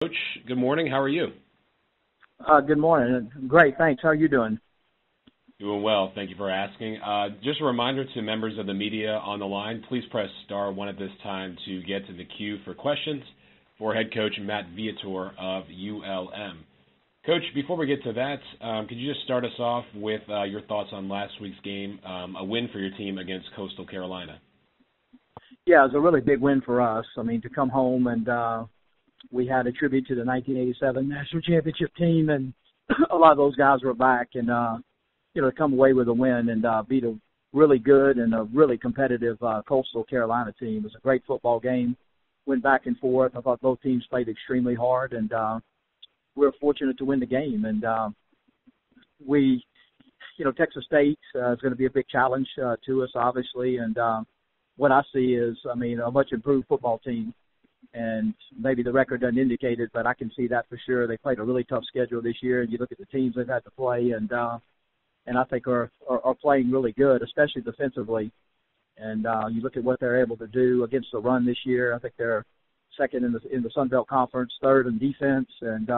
Coach, good morning. How are you? Good morning. Great, thanks. How are you doing? Doing well. Thank you for asking. Just a reminder to members of the media on the line, please press *1 at this time to get to the queue for questions for head coach Matt Viator of ULM. Coach, before we get to that, could you just start us off with your thoughts on last week's game, a win for your team against Coastal Carolina? Yeah, it was a really big win for us. I mean, to come home and we had a tribute to the 1987 National Championship team, and a lot of those guys were back, and to come away with a win and beat a really good and a really competitive Coastal Carolina team. It was a great football game. Went back and forth. I thought both teams played extremely hard, and we were fortunate to win the game. And Texas State is going to be a big challenge to us, obviously. And what I see is, a much improved football team. And maybe the record doesn't indicate it, but I can see that for sure. They played a really tough schedule this year, and you look at the teams they've had to play, and I think are playing really good, especially defensively. And you look at what they're able to do against the run this year. I think they're second in the Sun Belt Conference, third in defense, and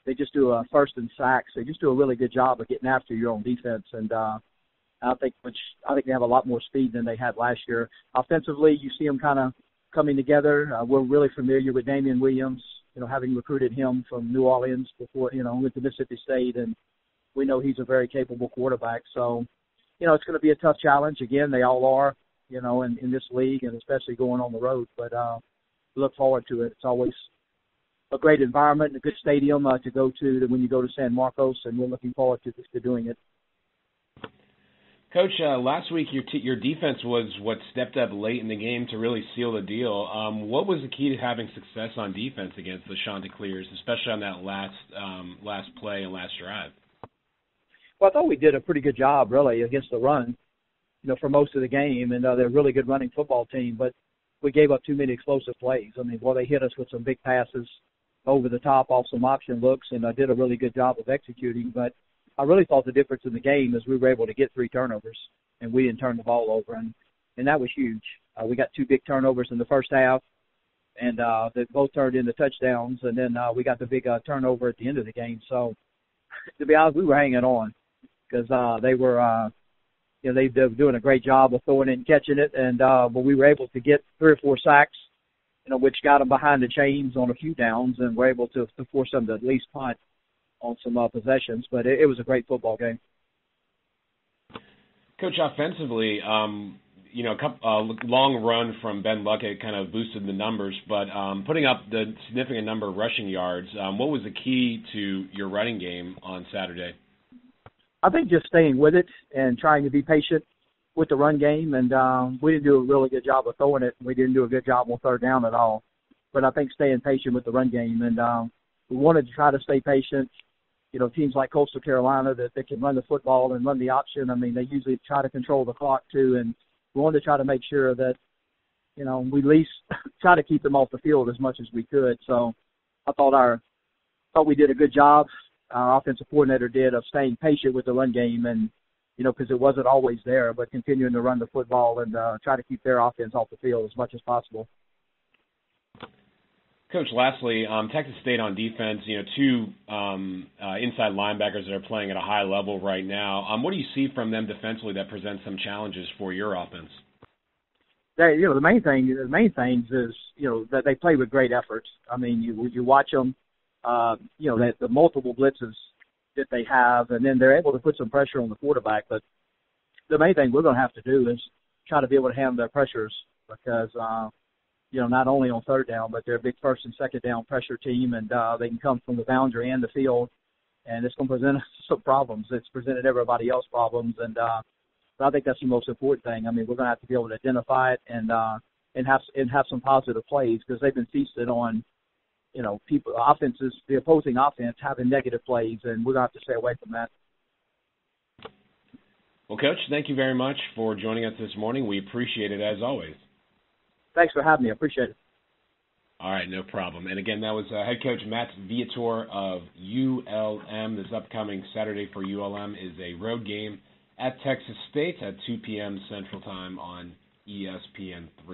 they just do a first in sacks. They just do a really good job of getting after your own defense, and I think they have a lot more speed than they had last year. Offensively, you see them kind of coming together. We're really familiar with Damian Williams, having recruited him from New Orleans before, went to Mississippi State, and we know he's a very capable quarterback. So, it's going to be a tough challenge. Again, they all are, in this league, and especially going on the road. But we look forward to it. It's always a great environment and a good stadium to go to when you go to San Marcos, and we're looking forward to doing it. Coach, last week your defense was what stepped up late in the game to really seal the deal. What was the key to having success on defense against the Chanticleers, especially on that last play and last drive? Well, I thought we did a pretty good job, really, against the run, for most of the game, and they're a really good running football team, but we gave up too many explosive plays. They hit us with some big passes over the top off some option looks, and I did a really good job of executing, but I really thought the difference in the game is we were able to get 3 turnovers, and we didn't turn the ball over, and that was huge. We got 2 big turnovers in the first half, and they both turned into touchdowns, and then we got the big turnover at the end of the game. So, to be honest, we were hanging on because they were they were doing a great job of throwing it and catching it, and but we were able to get 3 or 4 sacks, which got them behind the chains on a few downs, and were able to force them to at least punt on some possessions, but it was a great football game. Coach, offensively, a long run from Ben Luckett kind of boosted the numbers, but putting up the significant number of rushing yards, what was the key to your running game on Saturday? I think just staying with it and trying to be patient with the run game, and we didn't do a really good job of throwing it. We didn't do a good job on third down at all, but I think staying patient with the run game, and we wanted to try to stay patient. Teams like Coastal Carolina that they can run the football and run the option. They usually try to control the clock too, and we wanted to try to make sure that, we at least try to keep them off the field as much as we could. So I thought we did a good job. Our offensive coordinator did of staying patient with the run game, and because it wasn't always there, but continuing to run the football and try to keep their offense off the field as much as possible. Coach, lastly, Texas State on defense, 2 inside linebackers that are playing at a high level right now. What do you see from them defensively that presents some challenges for your offense? The main things is that they play with great efforts. You watch them, the multiple blitzes that they have, and then they're able to put some pressure on the quarterback. But the main thing we're going to have to do is try to be able to handle their pressures because not only on third down, but they're a big first and second down pressure team, and they can come from the boundary and the field, and it's going to present us some problems. It's presented everybody else problems, and but I think that's the most important thing. We're going to have to be able to identify it and have some positive plays because they've been feasted on, offenses, the opposing offense having negative plays, and we're going to have to stay away from that. Well, Coach, thank you very much for joining us this morning. We appreciate it as always. Thanks for having me. I appreciate it. All right, no problem. And again, that was head coach Matt Viator of ULM. This upcoming Saturday for ULM is a road game at Texas State at 2 p.m. Central Time on ESPN3.